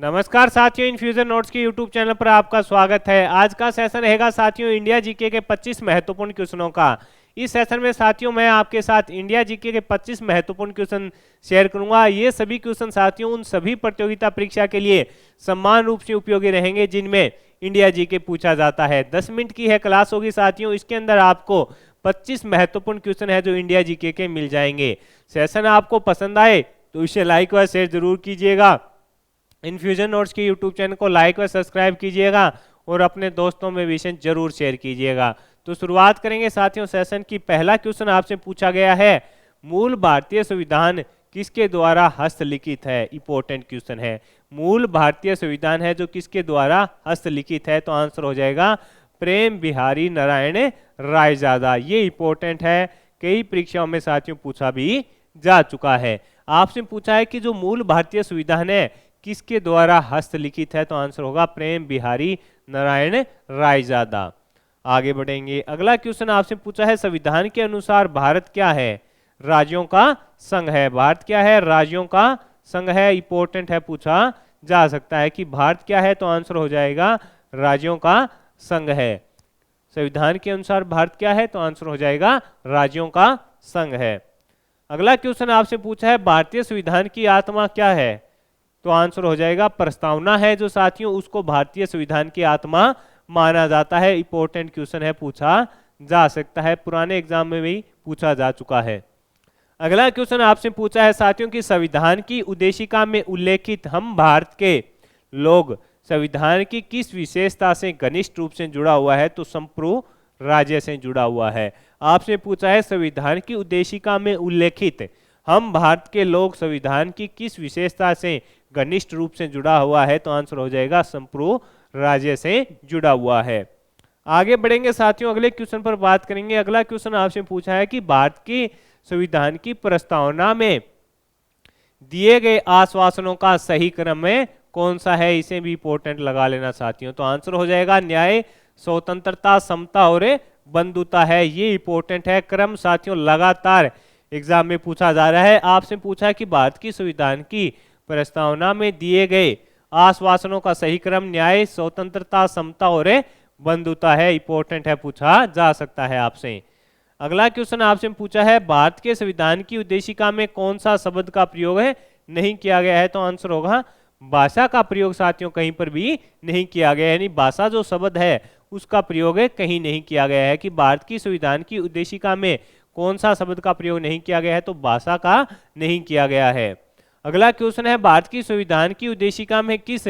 नमस्कार साथियों, infusion notes के यूट्यूब चैनल पर आपका स्वागत है। आज का सेशन रहेगा साथियों इंडिया जीके के 25 महत्वपूर्ण क्वेश्चनों का। इस सेशन में साथियों मैं आपके साथ इंडिया जीके के 25 महत्वपूर्ण क्वेश्चन शेयर करूंगा। ये सभी क्वेश्चन साथियों उन सभी प्रतियोगिता परीक्षा के लिए समान रूप से उपयोगी रहेंगे जिनमें इंडिया जीके पूछा जाता है। 10 मिनट की है क्लास होगी साथियों। इसके अंदर आपको 25 महत्वपूर्ण क्वेश्चन है जो इंडिया जीके के मिल जाएंगे। सेशन आपको पसंद आए तो इसे लाइक व शेयर जरूर कीजिएगा। इन्फ्यूजन नोट्स के यूट्यूब चैनल को लाइक व सब्सक्राइब कीजिएगा और अपने दोस्तों में भी इसे जरूर शेयर कीजिएगा। तो शुरुआत करेंगे साथियों सेशन की। पहला क्वेश्चन आपसे पूछा गया है, मूल भारतीय संविधान किसके द्वारा हस्तलिखित है? इंपॉर्टेंट क्वेश्चन है। मूल भारतीय संविधान है जो किसके द्वारा हस्तलिखित है? तो आंसर हो जाएगा प्रेम बिहारी नारायण रायजादा। ये इंपॉर्टेंट है, कई परीक्षाओं में साथियों पूछा भी जा चुका है। आपसे पूछा है कि जो मूल भारतीय संविधान है किसके द्वारा हस्तलिखित है? तो आंसर होगा प्रेम बिहारी नारायण रायजादा। आगे बढ़ेंगे। अगला क्वेश्चन आपसे पूछा है, संविधान के अनुसार भारत क्या है? राज्यों का संघ है। भारत क्या है? राज्यों का संघ है। इंपॉर्टेंट है, पूछा जा सकता है कि भारत क्या है? तो आंसर हो जाएगा राज्यों का संघ है। संविधान के अनुसार भारत क्या है? तो आंसर हो जाएगा राज्यों का संघ है। अगला क्वेश्चन आपसे पूछा है, भारतीय संविधान की आत्मा क्या है? तो आंसर हो जाएगा प्रस्तावना है जो साथियों उसको भारतीय संविधान की आत्मा माना जाता है। इंपॉर्टेंट क्वेश्चन है, पूछा जा सकता है, पुराने एग्जाम में भी पूछा जा चुका है। अगला क्वेश्चन आपसे पूछा है साथियों कि संविधान की उद्देशिका में उल्लेखित हम भारत के लोग संविधान की किस विशेषता से घनिष्ठ रूप से जुड़ा हुआ है? तो संप्रभु राज्य से जुड़ा हुआ है। आपसे पूछा है संविधान की उद्देशिका में उल्लेखित हम भारत के लोग संविधान की किस विशेषता से घनिष्ठ रूप से जुड़ा हुआ है? तो आंसर हो जाएगा संप्रभु राज्य से जुड़ा हुआ है। आगे बढ़ेंगे साथियों, अगले क्वेश्चन पर बात करेंगे। अगला क्वेश्चन आपसे पूछा है कि भारत की संविधान की प्रस्तावना में दिए गए आश्वासनों का सही क्रम में कौन सा है? इसे भी इंपॉर्टेंट लगा लेना साथियों। तो आंसर हो जाएगा न्याय, स्वतंत्रता, समता और बंधुता है। ये इंपॉर्टेंट है। क्रम साथियों लगातार एग्जाम में पूछा जा रहा है। आपसे पूछा है कि भारत की संविधान की प्रस्तावना में दिए गए आश्वासनों का सही क्रम न्याय, स्वतंत्रता, समता और बंधुता है। इंपॉर्टेंट है, पूछा जा सकता है आपसे। अगला क्वेश्चन आपसे पूछा है, भारत के संविधान की उद्देशिका में कौन सा शब्द का प्रयोग है नहीं किया गया है? तो आंसर होगा भाषा का प्रयोग साथियों कहीं पर भी नहीं किया गया है। यानी भाषा जो शब्द है उसका प्रयोग कहीं नहीं किया गया है। कि भारत की संविधान की उद्देशिका में कौन सा शब्द का प्रयोग नहीं किया गया है? तो भाषा का नहीं किया गया है। अगला क्वेश्चन है, भारत की संविधान की उद्देशिका में किस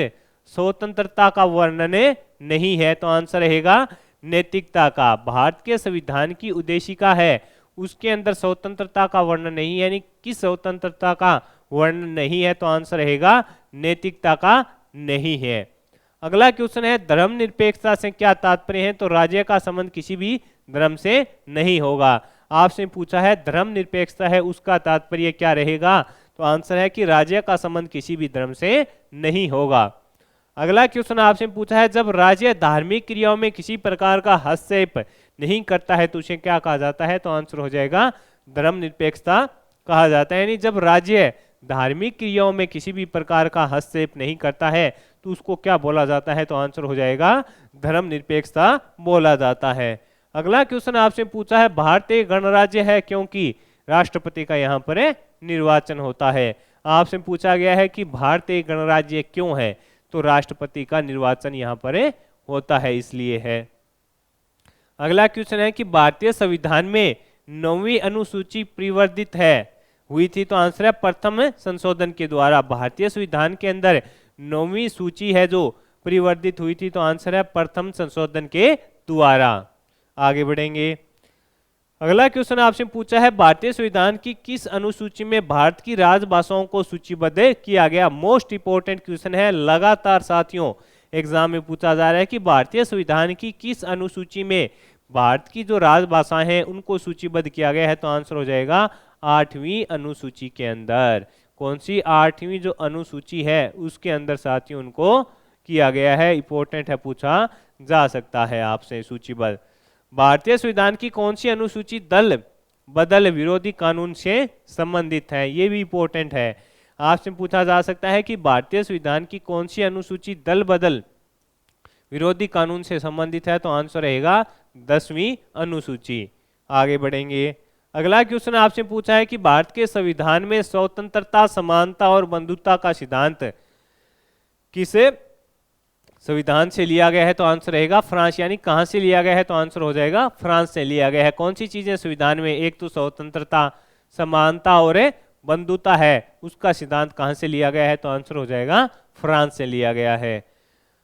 स्वतंत्रता का वर्णन नहीं है? तो आंसर रहेगा नैतिकता का। भारत के संविधान की उद्देशिका है उसके अंदर स्वतंत्रता का वर्णन नहीं है, यानी किस स्वतंत्रता का वर्णन नहीं है? तो आंसर रहेगा नैतिकता का नहीं है। अगला क्वेश्चन है, धर्मनिरपेक्षता से क्या तात्पर्य है? तो राज्य का संबंध किसी भी धर्म से नहीं होगा। आपसे पूछा है धर्मनिरपेक्षता है उसका तात्पर्य क्या रहेगा? तो आंसर है कि राज्य का संबंध किसी भी धर्म से नहीं होगा। अगला क्वेश्चन आपसे पूछा है, जब राज्य धार्मिक क्रियाओं में किसी प्रकार का हस्तक्षेप नहीं करता है तो उसे क्या कहा जाता है? तो आंसर हो जाएगा धर्मनिरपेक्षता कहा जाता है। यानी जब राज्य धार्मिक क्रियाओं में किसी भी प्रकार का हस्तक्षेप नहीं करता है तो उसको क्या बोला जाता है? तो आंसर हो जाएगा धर्मनिरपेक्षता बोला जाता है। अगला क्वेश्चन आपसे पूछा है, भारत एक गणराज्य है क्योंकि राष्ट्रपति का यहाँ पर निर्वाचन होता है। आपसे पूछा गया है कि भारत एक गणराज्य क्यों है? तो राष्ट्रपति का निर्वाचन यहाँ पर होता है, इसलिए है। अगला क्वेश्चन है कि भारतीय संविधान में 9वीं अनुसूची परिवर्तित हुई थी? तो आंसर है प्रथम संशोधन के द्वारा। भारतीय संविधान के अंदर 9वीं सूची है जो परिवर्तित हुई थी, तो आंसर है प्रथम संशोधन के द्वारा। आगे बढ़ेंगे। अगला क्वेश्चन आपसे पूछा है, भारतीय संविधान की किस अनुसूची में भारत की राजभाषाओं को सूचीबद्ध किया गया? मोस्ट इंपोर्टेंट क्वेश्चन है, लगातार साथियों एग्जाम में पूछा जा रहा है कि भारतीय संविधान की किस अनुसूची में भारत की जो राजभाषाएं हैं उनको सूचीबद्ध किया गया है? तो आंसर हो जाएगा 8वीं अनुसूची के अंदर। कौन सी 8वीं जो अनुसूची है उसके अंदर साथियों उनको किया गया है। इंपॉर्टेंट है, पूछा जा सकता है आपसे सूचीबद्ध। भारतीय संविधान की कौन सी अनुसूची दल बदल विरोधी कानून से संबंधित है? ये भी इंपॉर्टेंट है। आपसे पूछा जा सकता है कि भारतीय संविधान की कौन सी अनुसूची दल बदल विरोधी कानून से संबंधित है, तो आंसर रहेगा 10वीं अनुसूची। आगे बढ़ेंगे। अगला क्वेश्चन आपसे पूछा है कि भारत के संविधान में स्वतंत्रता, समानता और बंधुता का सिद्धांत किस संविधान से लिया गया है, तो आंसर रहेगा फ्रांस। यानी कहां से लिया गया है, तो आंसर हो जाएगा फ्रांस से लिया गया है। कौन सी चीजें संविधान में, एक तो स्वतंत्रता, समानता और बंधुता है, उसका सिद्धांत कहां से लिया गया है, तो आंसर हो जाएगा फ्रांस से लिया गया है।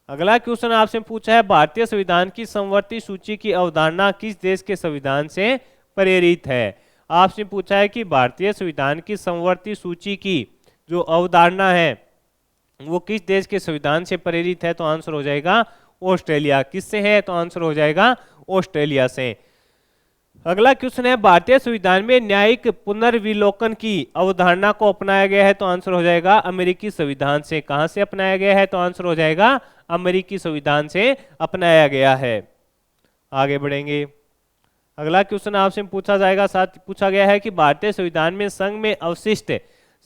अगला क्वेश्चन आपसे पूछा है भारतीय संविधान की समवर्ती सूची की अवधारणा किस देश के संविधान से प्रेरित है। आपसे पूछा है कि भारतीय संविधान की समवर्ती सूची की जो अवधारणा है वो किस देश के संविधान से प्रेरित है, तो आंसर हो जाएगा ऑस्ट्रेलिया। किससे है, तो आंसर हो जाएगा ऑस्ट्रेलिया से। अगला क्वेश्चन है भारतीय संविधान में न्यायिक पुनर्विलोकन की अवधारणा को अपनाया गया है, तो आंसर हो जाएगा अमेरिकी संविधान से। कहां से अपनाया गया है, तो आंसर हो जाएगा अमेरिकी संविधान से अपनाया गया है। आगे बढ़ेंगे। अगला क्वेश्चन आपसे पूछा गया है कि भारतीय संविधान में संघ में अवशिष्ट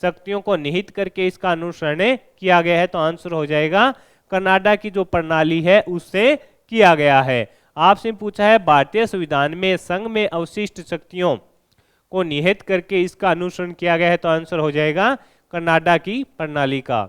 शक्तियों को निहित करके इसका अनुसरण किया गया है, तो आंसर हो जाएगा कनाडा की जो प्रणाली है उससे किया गया है। आपसे पूछा है भारतीय संविधान में संघ में अवशिष्ट शक्तियों को निहित करके इसका अनुसरण किया गया है, तो आंसर हो जाएगा कनाडा की प्रणाली का।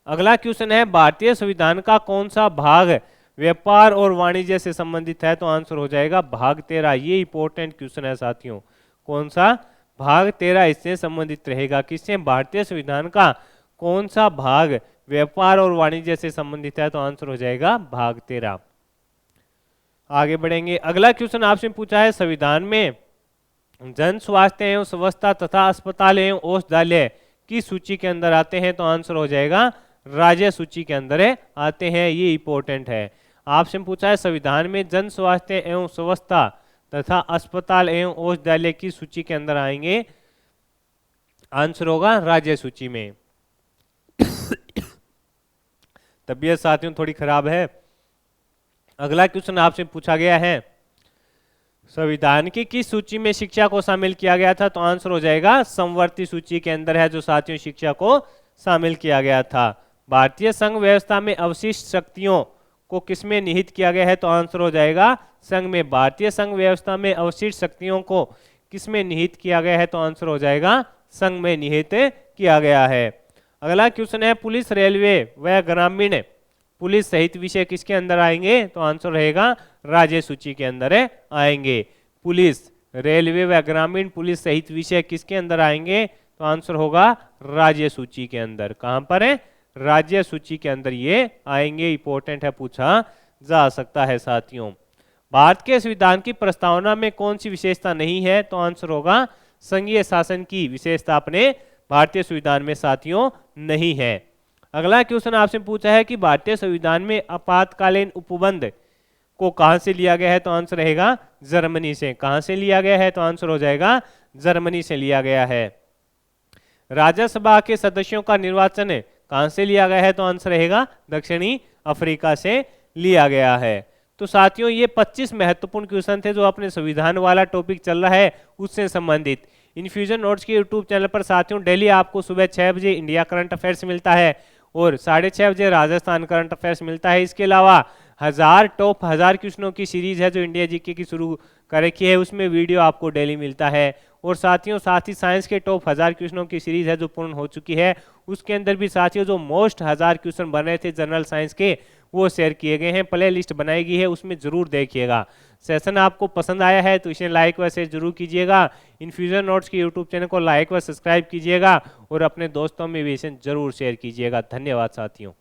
अगला क्वेश्चन है भारतीय संविधान का कौन सा भाग व्यापार और वाणिज्य से संबंधित है, तो आंसर हो जाएगा भाग 13। ये इंपॉर्टेंट क्वेश्चन है साथियों। कौन सा भाग 13 इससे संबंधित रहेगा। किससे, भारतीय संविधान का कौन सा भाग व्यापार और वाणिज्य से संबंधित है, तो आंसर हो जाएगा भाग 13। आगे बढ़ेंगे। अगला क्वेश्चन आपसे पूछा है संविधान में जन स्वास्थ्य एवं स्वच्छता तथा अस्पताल एवं औषधालय की सूची के अंदर आते हैं, तो आंसर हो जाएगा राज्य सूची के अंदर आते हैं। ये इंपॉर्टेंट है। आपसे पूछा है संविधान में जन स्वास्थ्य एवं स्वच्छता तथा अस्पताल एवं औषधालय की सूची के अंदर आएंगे, आंसर होगा राज्य सूची में। तबीयत साथियों थोड़ी खराब है। अगला क्वेश्चन आपसे पूछा गया है संविधान की किस सूची में शिक्षा को शामिल किया गया था, तो आंसर हो जाएगा समवर्ती सूची के अंदर है जो साथियों शिक्षा को शामिल किया गया था। भारतीय संघ व्यवस्था में अवशिष्ट शक्तियों को किसमें निहित किया गया है, तो आंसर हो जाएगा संघ में। भारतीय संघ व्यवस्था में अवशिष्ट शक्तियों को किसमें निहित किया गया है, तो आंसर हो जाएगा संघ में निहित किया गया है। अगला क्वेश्चन है पुलिस, रेलवे व ग्रामीण पुलिस सहित विषय किसके अंदर आएंगे, तो आंसर रहेगा राज्य सूची के अंदर आएंगे। पुलिस, रेलवे व ग्रामीण पुलिस सहित विषय किसके अंदर आएंगे, तो आंसर होगा राज्य सूची के अंदर। कहां पर है, राज्य सूची के अंदर ये आएंगे। इंपॉर्टेंट है, पूछा जा सकता है साथियों। भारत के संविधान की प्रस्तावना में कौन सी विशेषता नहीं है, तो आंसर होगा संघीय शासन की विशेषता अपने भारतीय संविधान में साथियों नहीं है। अगला क्वेश्चन आपसे पूछा है कि भारतीय संविधान में आपातकालीन उपबंध को कहां से लिया गया है, तो आंसर रहेगा जर्मनी से। कहां से लिया गया है, तो आंसर हो जाएगा जर्मनी से लिया गया है। राज्यसभा के सदस्यों का निर्वाचन कहां से लिया गया है, तो आंसर रहेगा दक्षिणी अफ्रीका से लिया गया है। तो साथियों ये 25 महत्वपूर्ण क्वेश्चन थे जो अपने संविधान वाला टॉपिक चल रहा है उससे संबंधित। इन्फ्यूजन नोट्स के यूट्यूब चैनल पर साथियों डेली आपको सुबह 6 बजे इंडिया करंट अफेयर्स मिलता है और 6:30 बजे राजस्थान करंट अफेयर्स मिलता है। इसके अलावा 1000 क्वेश्चनों की सीरीज है जो इंडिया जीके की शुरू कर रखी है, उसमें वीडियो आपको डेली मिलता है। और साथियों साथ ही साइंस के टॉप 1000 क्वेश्चनों की सीरीज है जो पूर्ण हो चुकी है, उसके अंदर भी साथियों जो मोस्ट 1000 क्वेश्चन बन रहे थे जनरल साइंस के वो शेयर किए गए हैं। प्ले लिस्ट बनाई गई है, उसमें जरूर देखिएगा। सेशन आपको पसंद आया है तो इसे लाइक व शेयर जरूर कीजिएगा। इन्फ्यूजन नोट्स के यूट्यूब चैनल को लाइक व सब्सक्राइब कीजिएगा और अपने दोस्तों में भी इसे जरूर शेयर कीजिएगा। धन्यवाद साथियों।